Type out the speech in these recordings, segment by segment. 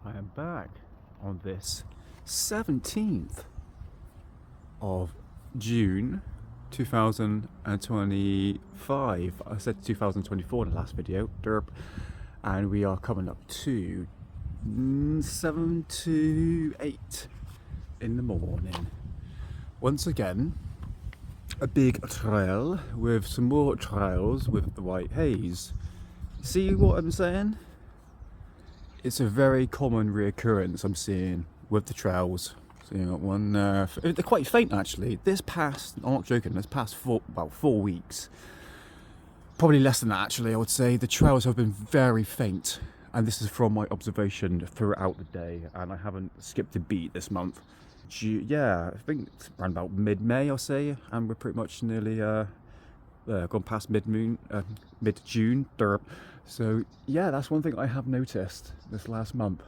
I am back on this 17th of June 2025. I said 2024 in the last video, derp. And we are coming up to 7 to 8 in the morning. Once again, a big trail with some more trails with the white haze. See what I'm saying? It's a very common reoccurrence I'm seeing with the trails. So you got one there. They're quite faint actually. I'm not joking, this past about 4 weeks, probably less than that actually, I would say, the trails have been very faint. And this is from my observation throughout the day, and I haven't skipped a beat this month. Yeah, I think it's around about mid-May, I'll say, and we're pretty much nearly gone past mid-June. So yeah, that's one thing I have noticed this last month.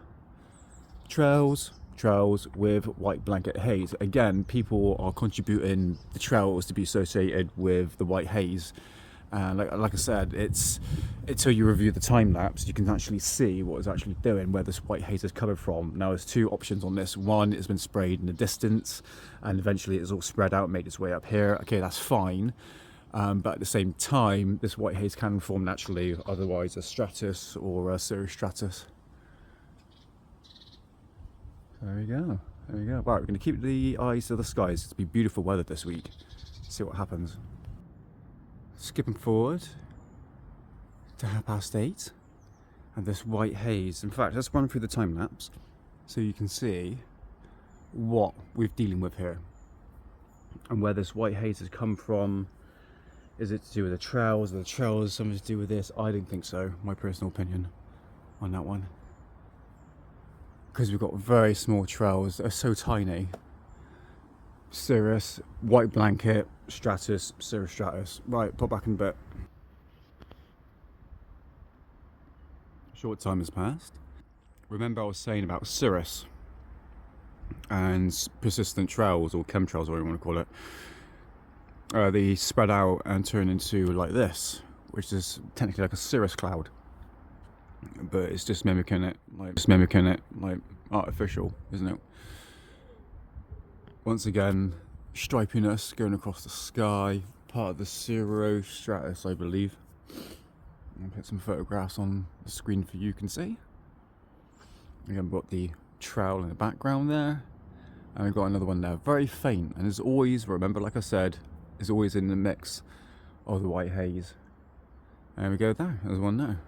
Trails with white blanket haze. Again, people are contributing the trails to be associated with the white haze. And like I said, it's until you review the time lapse, you can actually see what it's actually doing, where this white haze is coming from. Now, there's two options on this. One, it's been sprayed in the distance, and eventually it's all spread out, made its way up here. Okay, that's fine. But at the same time, this white haze can form naturally, otherwise a stratus or a cirrostratus. There we go. There we go. Right, we're going to keep the eyes to the skies. It's be beautiful weather this week. See what happens. Skipping forward to 8:30, and this white haze. In fact, let's run through the time lapse so you can see what we're dealing with here and where this white haze has come from. Is it to do with the trails? Are the trails something to do with this? I don't think so. My personal opinion on that one, because we've got very small trails that are so tiny. Cirrus, white blanket, stratus, cirrostratus. Right, pop back in a bit. Short time has passed. Remember I was saying about cirrus and persistent trails, or chemtrails, whatever you want to call it. They spread out and turn into like this, which is technically like a cirrus cloud, but it's just mimicking it like artificial, isn't it? Once again, stripiness going across the sky, part of the cirrostratus, I believe. I'll put some photographs on the screen for you can see. Again, we've got the trail in the background there, and we've got another one there, very faint, and as always, remember, like I said, is always in the mix of the white haze. There we go, there's one there.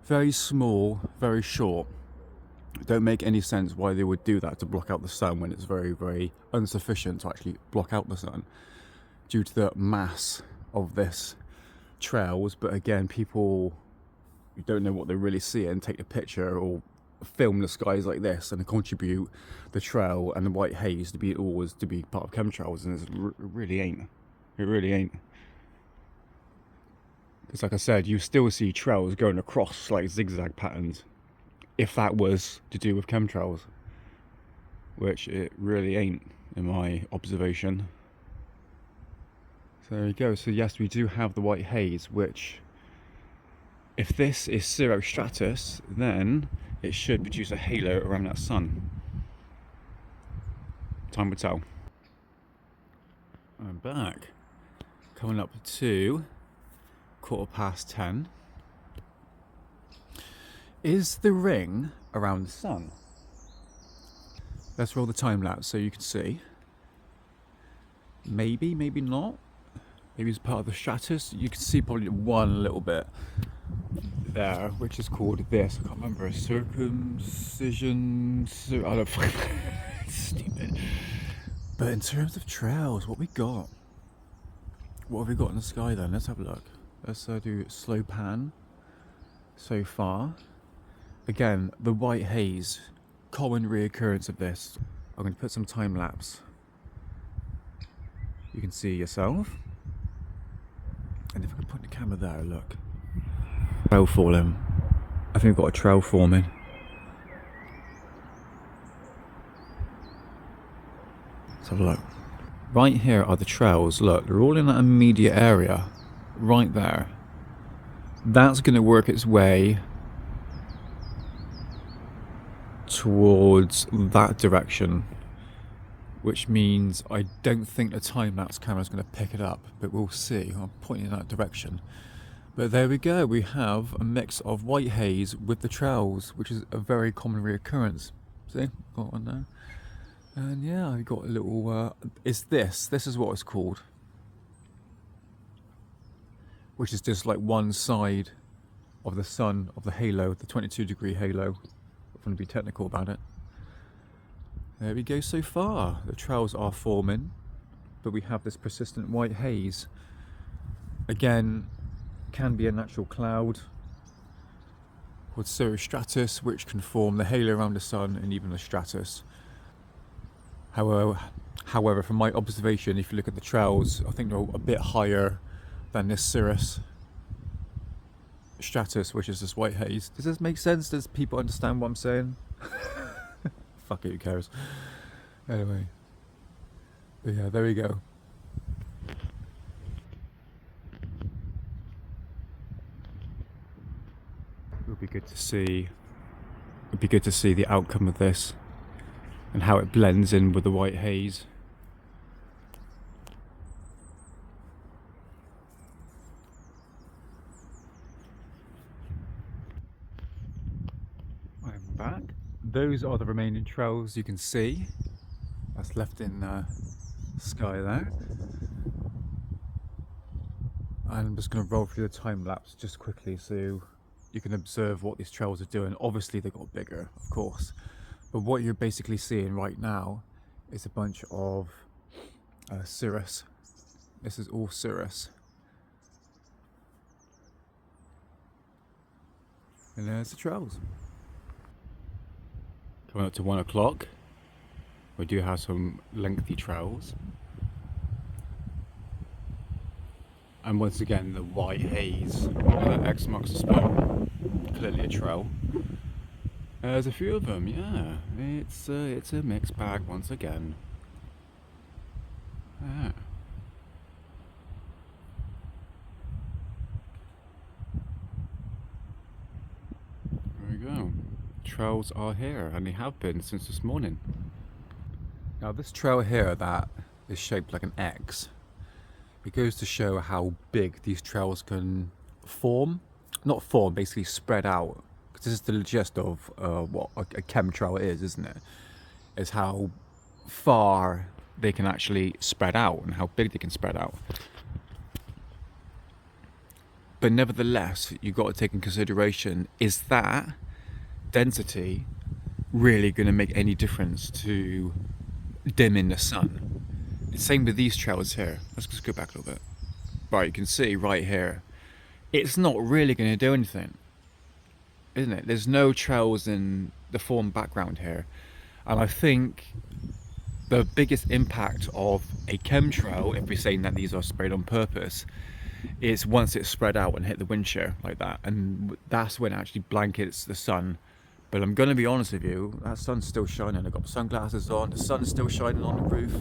Very small, very short. Don't make any sense why they would do that to block out the sun when it's very, very insufficient to actually block out the sun due to the mass of this trails. But again, people who don't know what they really see and take a picture or film the skies like this and contribute the trail and the white haze to be part of chemtrails, and it really ain't. It really ain't. Because like I said, you still see trails going across like zigzag patterns, if that was to do with chemtrails, which it really ain't in my observation. So there you go. So yes, we do have the white haze, which, if this is cirrostratus, then it should produce a halo around that sun. Time will tell. I'm back. Coming up to 10:15. Is the ring around the sun? Let's roll the time lapse so you can see. Maybe, maybe not. Maybe it's part of the stratus. You can see probably one little bit there, which is called this. I can't remember. A circumcision. I don't. Stupid. But in terms of trails, what we got? What have we got in the sky then? Let's have a look. Let's do slow pan so far. Again, the white haze, common reoccurrence of this. I'm going to put some time lapse. You can see yourself. And if I can put the camera there, look. Trail falling. I think we've got a trail forming. Let's have a look. Right here are the trails. Look, they're all in that immediate area. Right there. That's going to work its way towards that direction, which means I don't think the time-lapse camera is going to pick it up, but we'll see. I'm pointing in that direction. But there we go, we have a mix of white haze with the trails, which is a very common reoccurrence. See, got one there. And yeah, I got a little, this is what it's called. Which is just like one side of the sun, of the halo, the 22-degree halo. If I'm going to be technical about it. There we go so far. The trails are forming, but we have this persistent white haze. Again, can be a natural cloud called cirrostratus, which can form the halo around the sun and even the stratus. However, from my observation, if you look at the trails, I think they're a bit higher than this cirrus stratus, which is this white haze. Does this make sense? Does people understand what I'm saying? Fuck it, who cares? Anyway. But yeah, there we go. It would be good to see. It'd be good to see the outcome of this and how it blends in with the white haze. I'm back. Those are the remaining trails you can see. That's left in the sky there. And I'm just going to roll through the time lapse just quickly so you can observe what these trails are doing. Obviously they got bigger, of course, but what you're basically seeing right now is a bunch of cirrus. This is all cirrus. And there's the trails. Coming up to 1 o'clock, we do have some lengthy trails. And once again, the white haze, X marks the spot, clearly a trail. There's a few of them, yeah. It's a mixed bag once again. Yeah. There we go. Trails are here, and they have been since this morning. Now this trail here that is shaped like an X, it goes to show how big these trails can form. Not form, basically spread out. Because this is the gist of what a chemtrail is, isn't it? Is how far they can actually spread out and how big they can spread out. But nevertheless, you've got to take in consideration, is that density really going to make any difference to dimming the sun? Same with these trails here. Let's just go back a little bit. Right, you can see right here, it's not really going to do anything, isn't it? There's no trails in the form background here. And I think the biggest impact of a chemtrail, if we're saying that these are sprayed on purpose, is once it's spread out and hit the wind shear like that. And that's when it actually blankets the sun. But I'm going to be honest with you, that sun's still shining. I've got sunglasses on, the sun's still shining on the roof.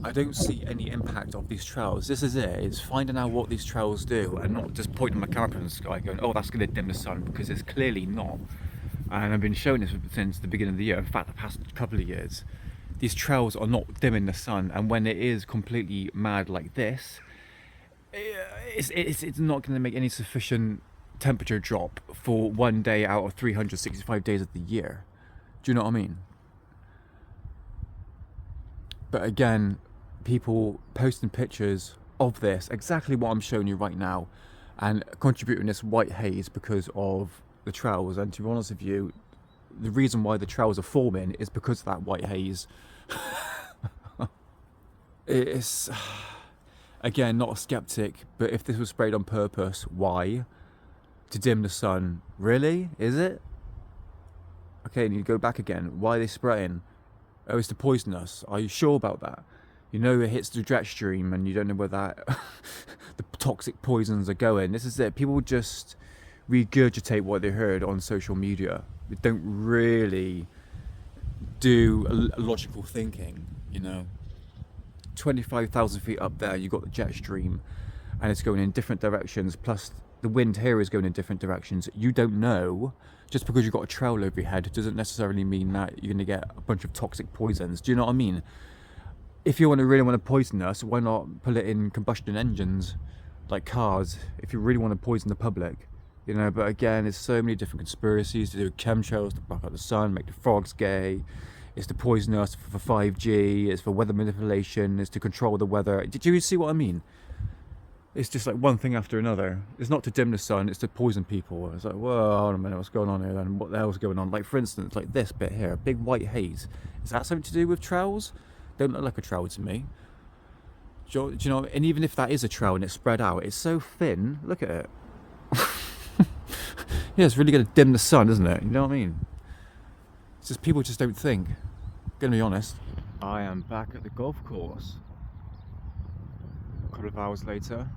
I don't see any impact of these trails. This is it, it's finding out what these trails do and not just pointing my camera in the sky going, oh, that's going to dim the sun, because it's clearly not. And I've been showing this since the beginning of the year, in fact the past couple of years. These trails are not dimming the sun, and when it is completely mad like this, it's not going to make any sufficient temperature drop for 1 day out of 365 days of the year. Do you know what I mean? But again, people posting pictures of this, exactly what I'm showing you right now, and contributing this white haze because of the trails. And to be honest with you, the reason why the trails are forming is because of that white haze. It's, again, not a skeptic, but if this was sprayed on purpose, why? To dim the sun. Really? Is it? Okay, and you go back again. Why are they spraying? Oh, it's to poison us. Are you sure about that? You know it hits the jet stream and you don't know where that the toxic poisons are going. This is it. People just regurgitate what they heard on social media. They don't really do a logical thinking, you know. 25,000 feet up there, you've got the jet stream and it's going in different directions, plus the wind here is going in different directions. You don't know Just because you've got a trail over your head doesn't necessarily mean that you're going to get a bunch of toxic poisons. Do you know what I mean? If you really want to poison us, why not put it in combustion engines, like cars, if you really want to poison the public? You know, but again, there's so many different conspiracies to do with chemtrails, to block out the sun, make the frogs gay. It's to poison us for 5G, it's for weather manipulation, it's to control the weather. Did you see what I mean? It's just like one thing after another. It's not to dim the sun, it's to poison people. It's like, whoa, hold on a minute, what's going on here then? What the hell's going on? Like, for instance, like this bit here, big white haze. Is that something to do with trowels? Don't look like a trowel to me. Do you know? And even if that is a trowel and it's spread out, it's so thin. Look at it. Yeah, it's really going to dim the sun, isn't it? You know what I mean? It's just people just don't think. Gonna be honest. I am back at the golf course. A couple of hours later.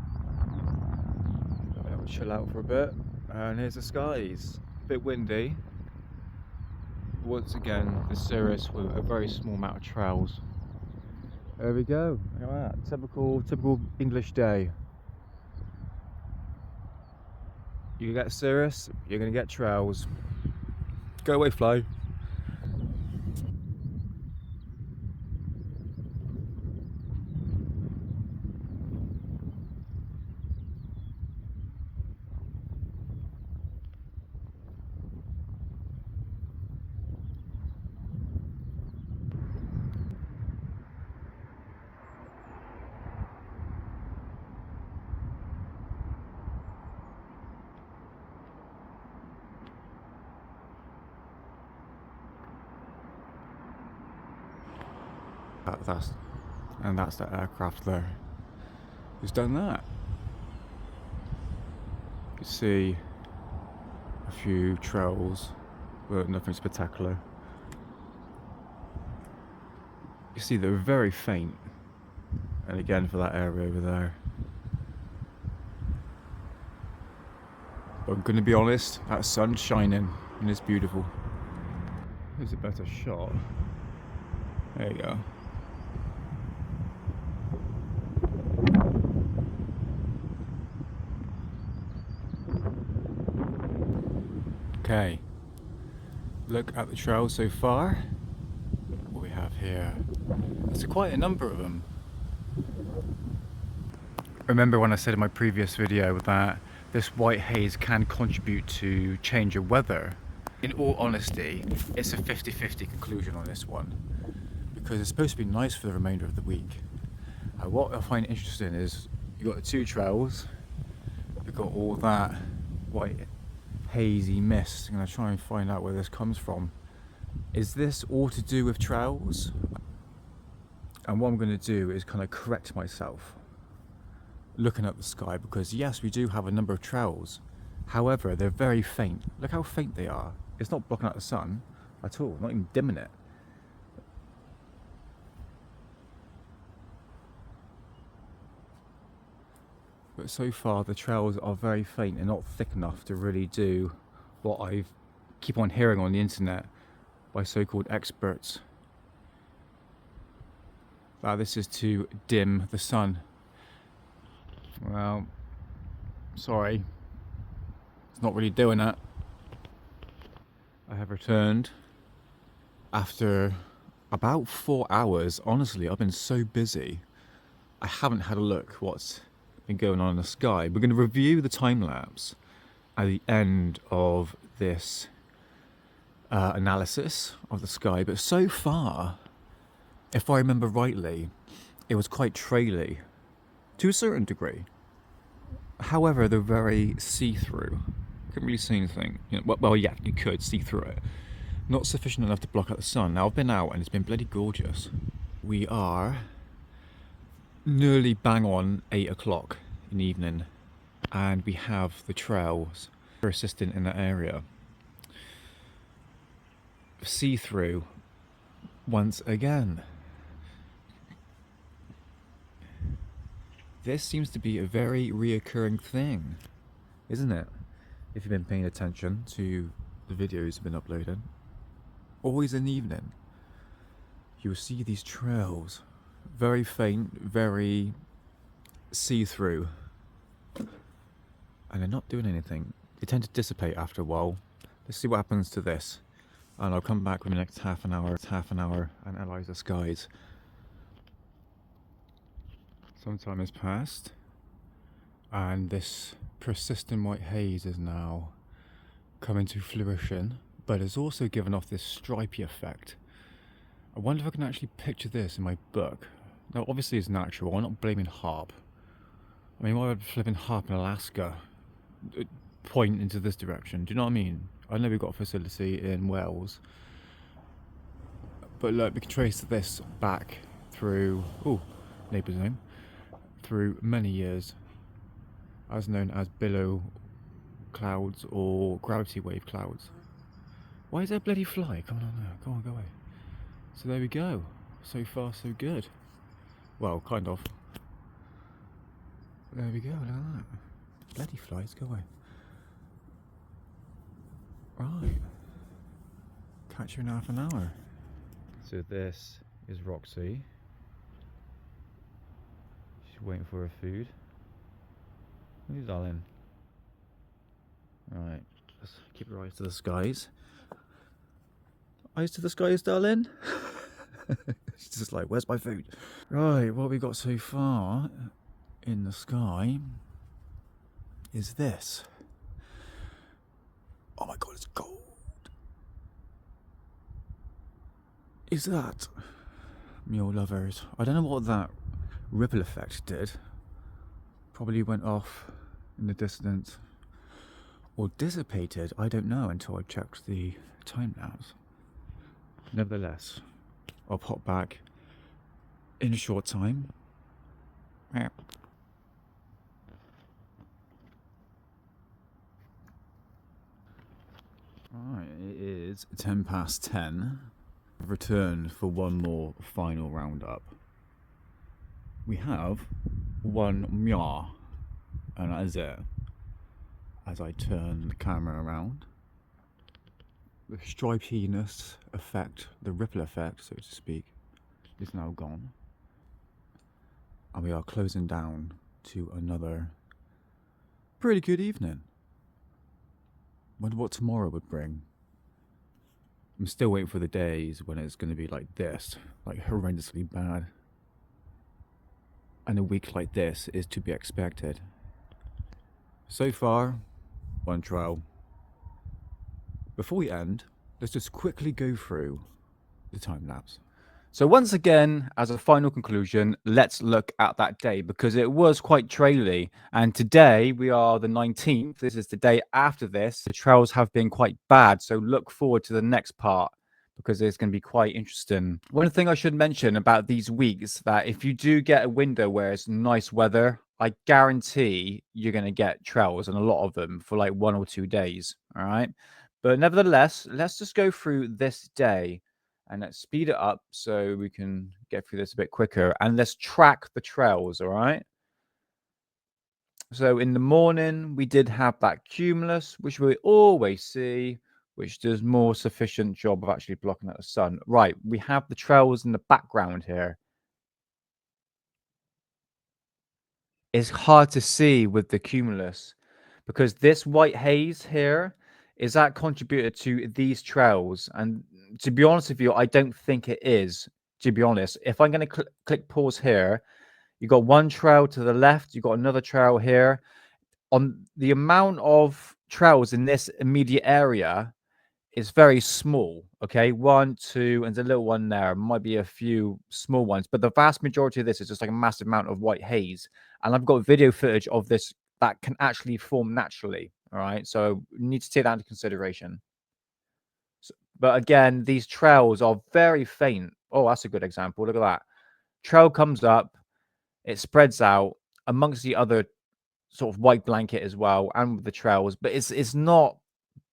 I'll chill out for a bit. And here's the skies. A bit windy. Once again, the Cirrus with a very small amount of trails. There we go. Look at that. Typical English day. You get Cirrus, you're gonna get trails. Go away, fly. That's that aircraft there. Who's done that? You can see a few trails, but nothing spectacular. You see they're very faint, and again for that area over there. But I'm gonna be honest, that sun's shining and it's beautiful. Here's a better shot. There you go. Okay, look at the trails so far. What we have here, there's quite a number of them. Remember when I said in my previous video that this white haze can contribute to change of weather? In all honesty, it's a 50-50 conclusion on this one, because it's supposed to be nice for the remainder of the week. What I find interesting is you've got the two trails, you've got all that white hazy mist. I'm going to try and find out where this comes from. Is this all to do with trails? And what I'm going to do is kind of correct myself looking at the sky, because yes, we do have a number of trails, however they're very faint. Look how faint they are. It's not blocking out the sun at all, not even dimming it. But so far the trails are very faint and not thick enough to really do what I keep on hearing on the internet by so-called experts. That this is to dim the sun. Well, sorry, it's not really doing that. I have returned after about 4 hours. Honestly, I've been so busy. I haven't had a look what's been going on in the sky. We're going to review the time lapse at the end of this analysis of the sky, but so far, if I remember rightly, it was quite traily to a certain degree. However, they're very see-through. Couldn't really see anything. You know, well, yeah, you could see through it. Not sufficient enough to block out the sun. Now, I've been out and it's been bloody gorgeous. We are nearly bang on 8 o'clock in the evening, and we have the trails persistent in that area. See-through once again. This seems to be a very reoccurring thing, isn't it? If you've been paying attention to the videos I've been uploading. Always in the evening, you'll see these trails. Very faint, very see-through. And they're not doing anything. They tend to dissipate after a while. Let's see what happens to this. And I'll come back in the next half an hour and analyse the skies. Some time has passed, and this persistent white haze is now coming to fruition, but it's also given off this stripy effect. I wonder if I can actually picture this in my book. Now, obviously it's natural, I'm not blaming HARP. I mean, why would flipping HARP in Alaska point into this direction? Do you know what I mean? I know we've got a facility in Wales, but look, we can trace this back through, neighbour's name, through many years, as known as billow clouds or gravity wave clouds. Why is there a bloody fly? Come on now, go on, go away. So there we go. So far, so good. Well, kind of. There we go, look at that. Bloody flies, go away. Right. Catch you in half an hour. So this is Roxy. She's waiting for her food. Who's darling? Right, let's keep your eyes to the skies. Eyes to the skies, darling. She's just like, where's my food? Right, what we got so far in the sky is this. Oh my god, it's gold. Is that mule lovers? I don't know what that ripple effect did. Probably went off in the distance or dissipated. I don't know until I checked the time lapse. Nevertheless, I'll pop back in a short time. Right, it is 10 past 10. I've returned for one more final roundup. We have one meow, and that is it. As I turn the camera around, the stripiness effect, the ripple effect, so to speak, is now gone. And we are closing down to another pretty good evening. Wonder what tomorrow would bring. I'm still waiting for the days when it's going to be like this, like horrendously bad. And a week like this is to be expected. So far, one trial. Before we end, let's just quickly go through the time lapse. So once again, as a final conclusion, let's look at that day because it was quite traily. And today we are the 19th. This is the day after this. The trails have been quite bad. So look forward to the next part because it's going to be quite interesting. One thing I should mention about these weeks that if you do get a window where it's nice weather, I guarantee you're going to get trails and a lot of them for like 1 or 2 days. All right. But nevertheless, let's just go through this day. And let's speed it up so we can get through this a bit quicker. And let's track the trails, all right? So in the morning, we did have that cumulus, which we always see, which does more sufficient job of actually blocking out the sun. Right, we have the trails in the background here. It's hard to see with the cumulus because this white haze here is that contributed to these trails. And to be honest with you, I don't think it is, to be honest. If I'm going to click pause here, you got one trail to the left, you got another trail here. On the amount of trails in this immediate area is very small. Okay, 1, 2, and there's a little one there. Might be a few small ones, but the vast majority of this is just like a massive amount of white haze. And I've got video footage of this that can actually form naturally. All right, so you need to take that into consideration. But again, these trails are very faint. Oh, that's a good example. Look at that. Trail comes up, it spreads out amongst the other sort of white blanket as well, and with the trails, but it's not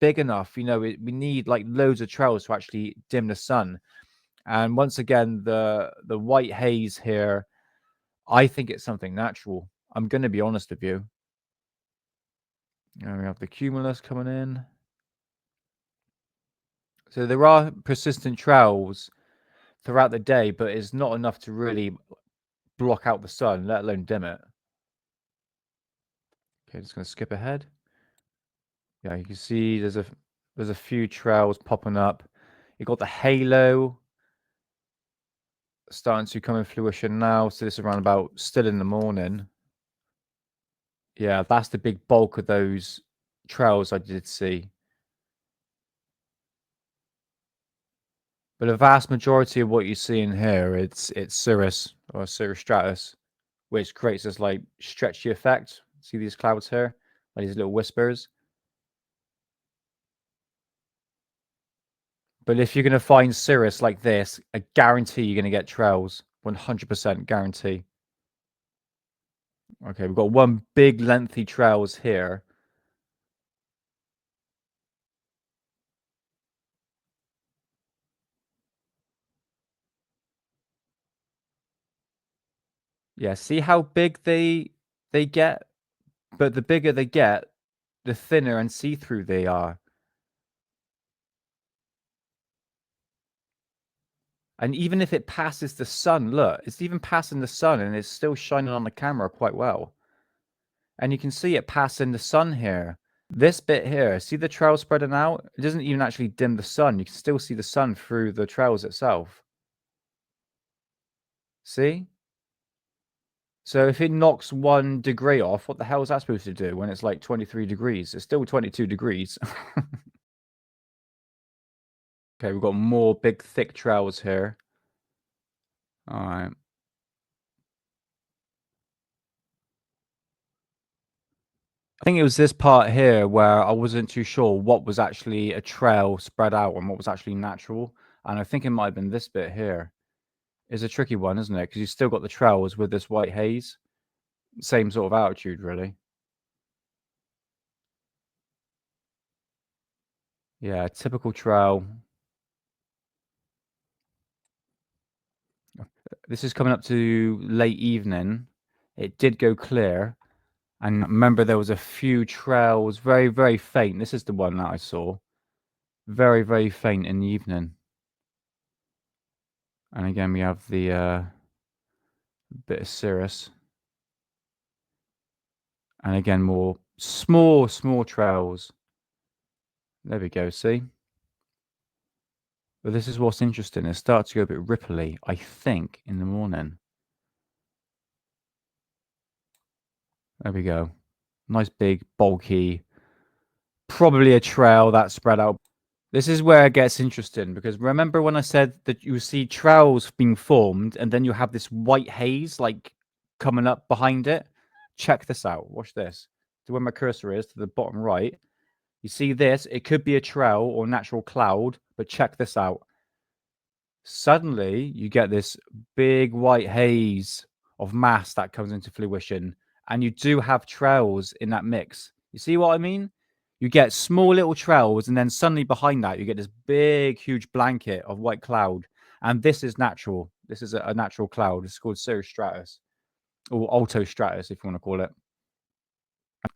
big enough. You know, we need like loads of trails to actually dim the sun. And once again, the white haze here, I think it's something natural. I'm going to be honest with you. And we have the cumulus coming in. So there are persistent trails throughout the day, but it's not enough to really block out the sun, let alone dim it. Okay, just going to skip ahead. Yeah, you can see there's There's a few trails popping up. You got the halo starting to come in fruition now. So this is around about still in the morning. Yeah, that's the big bulk of those trails I did see. But a vast majority of what you see in here, it's cirrus or cirrus stratus, which creates this like stretchy effect. See these clouds here? Like these little whispers. But if you're going to find cirrus like this, I guarantee you're going to get trails. 100% guarantee. Okay, we've got one big lengthy trails here. Yeah, see how big they get? But the bigger they get, the thinner and see-through they are. And even if it passes the sun, look, it's even passing the sun and it's still shining on the camera quite well. And you can see it passing the sun here. This bit here, see the trail spreading out? It doesn't even actually dim the sun. You can still see the sun through the trails itself. See? So if it knocks 1 degree off, what the hell is that supposed to do when it's like 23 degrees? It's still 22 degrees. Okay, we've got more big, thick trails here. All right. I think it was this part here where I wasn't too sure what was actually a trail spread out and what was actually natural. And I think it might have been this bit here. It's a tricky one, isn't it? Because you've still got the trails with this white haze. Same sort of altitude, really. Yeah, typical trail. This is coming up to late evening. It did go clear. And remember, there was a few trails, very, very faint. This is the one that I saw. Very, very faint in the evening. And again, we have the bit of cirrus. And again, more small trails. There we go, see? But this is what's interesting. It starts to go a bit ripply, I think, in the morning. There we go. Nice big, bulky, probably a trail that spread out. This is where it gets interesting because remember when I said that you see trails being formed and then you have this white haze like coming up behind it? Check this out. Watch this. So where my cursor is to the bottom right, you see this? It could be a trail or natural cloud, but check this out. Suddenly, you get this big white haze of mass that comes into fruition, and you do have trails in that mix. You see what I mean? You get small little trails, and then suddenly behind that, you get this big, huge blanket of white cloud. And this is natural. This is a natural cloud. It's called cirrostratus or altostratus, if you want to call it.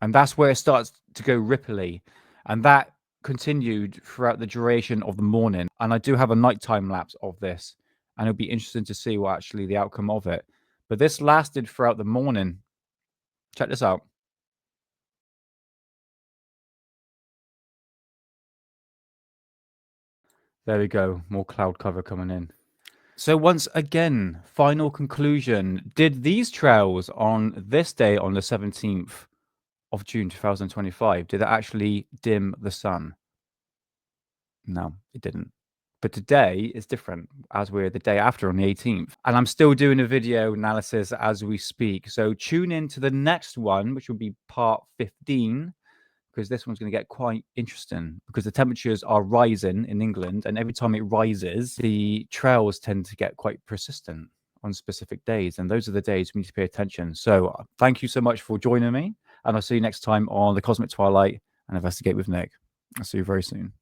And that's where it starts to go ripply. And that continued throughout the duration of the morning. And I do have a nighttime lapse of this. And it'll be interesting to see what actually the outcome of it. But this lasted throughout the morning. Check this out. There we go. More cloud cover coming in. So once again, final conclusion. Did these trails on this day, on the 17th of June 2025, did it actually dim the sun? No, it didn't. But today is different as we're the day after on the 18th. And I'm still doing a video analysis as we speak. So tune in to the next one, which will be part 15, because this one's going to get quite interesting because the temperatures are rising in England. And every time it rises, the trails tend to get quite persistent on specific days. And those are the days we need to pay attention. So thank you so much for joining me. And I'll see you next time on The Cosmic Twilight and Investigate with Nick. I'll see you very soon.